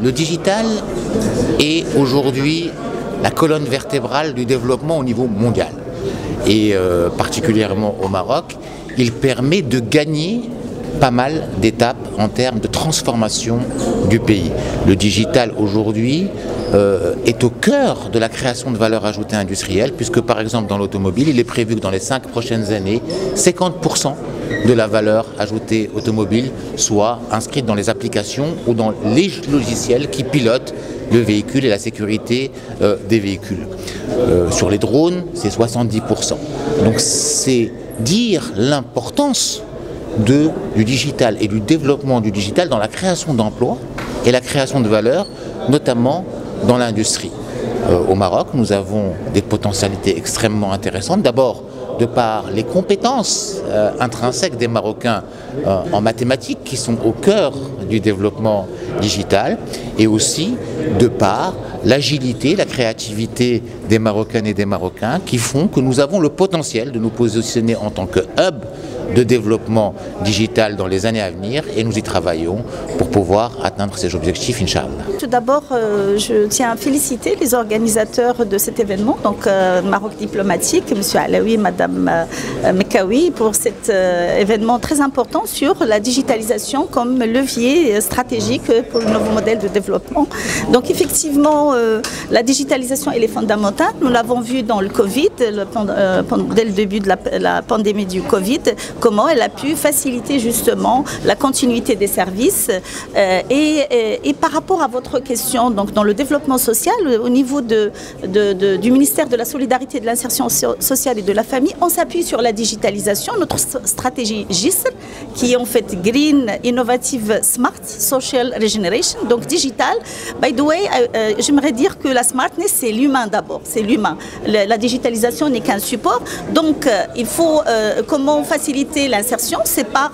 le digital est aujourd'hui la colonne vertébrale du développement au niveau mondial. Et particulièrement au Maroc, il permet de gagner pas mal d'étapes en termes de transformation du pays. Le digital aujourd'hui est au cœur de la création de valeur ajoutée industrielle, puisque par exemple dans l'automobile, il est prévu que dans les 5 prochaines années, 50% de la valeur ajoutée automobile soit inscrite dans les applications ou dans les logiciels qui pilotent le véhicule et la sécurité des véhicules. Sur les drones, c'est 70%. Donc c'est dire l'importance du digital et du développement du digital dans la création d'emplois et la création de valeur, notamment dans l'industrie. Au Maroc, nous avons des potentialités extrêmement intéressantes. D'abord, de par les compétences intrinsèques des Marocains en mathématiques qui sont au cœur du développement digital, et aussi de par l'agilité, la créativité des Marocaines et des Marocains qui font que nous avons le potentiel de nous positionner en tant que hub de développement digital dans les années à venir, et nous y travaillons pour pouvoir atteindre ces objectifs, Inch'Allah. Tout d'abord, je tiens à féliciter les organisateurs de cet événement, donc Maroc Diplomatique, M. Alaoui, Mme Mekaoui, pour cet événement très important sur la digitalisation comme levier stratégique pour le nouveau modèle de développement. Donc effectivement, la digitalisation elle est fondamentale. Nous l'avons vu dans le Covid, dès le début de la pandémie du Covid, comment elle a pu faciliter justement la continuité des services. Et par rapport à votre question, donc dans le développement social, au niveau du ministère de la Solidarité et de l'Insertion sociale et de la Famille, on s'appuie sur la digitalisation, notre stratégie GISR, qui est en fait Green, Innovative, Smart, Social Regeneration, donc digital. By the way, j'aimerais dire que la smartness, c'est l'humain d'abord, c'est l'humain. La digitalisation n'est qu'un support, donc il faut comment faciliter l'insertion, c'est par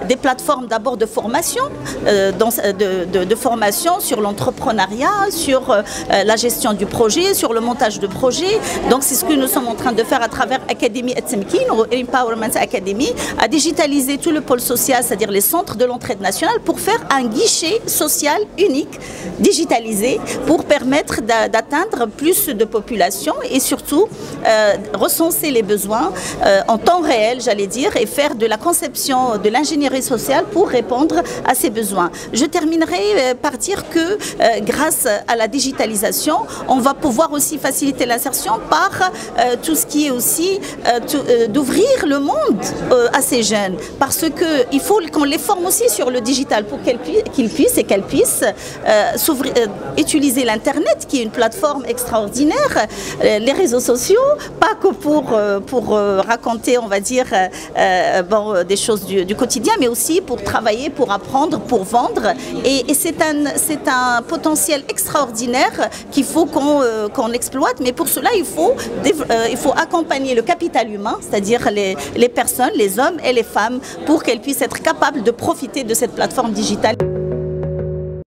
des plateformes d'abord de formation, de formation sur l'entrepreneuriat, sur la gestion du projet, sur le montage de projet. Donc c'est ce que nous sommes en train de faire à travers Académie Etsemkin ou Empowerment Academy, à digitaliser tout le pôle social, c'est-à-dire les centres de l'entraide nationale, pour faire un guichet social unique, digitalisé, pour permettre d'atteindre plus de population et surtout recenser les besoins en temps réel, j'allais dire, et faire de la conception de l'ingénierie sociale pour répondre à ces besoins. Je terminerai par dire que grâce à la digitalisation, on va pouvoir aussi faciliter l'insertion par tout ce qui est aussi d'ouvrir le monde à ces jeunes, parce qu'il faut qu'on les forme aussi sur le digital pour qu'ils puissent et qu'elles puissent utiliser l'Internet, qui est une plateforme extraordinaire, les réseaux sociaux, pas que pour raconter, on va dire, des choses du quotidien, mais aussi pour travailler, pour apprendre, pour vendre. Et c'est un potentiel extraordinaire qu'il faut qu'on exploite, mais pour cela, il faut accompagner le capital humain, c'est-à-dire les personnes, les hommes et les femmes, pour qu'elles puissent être capables de profiter de cette plateforme digitale.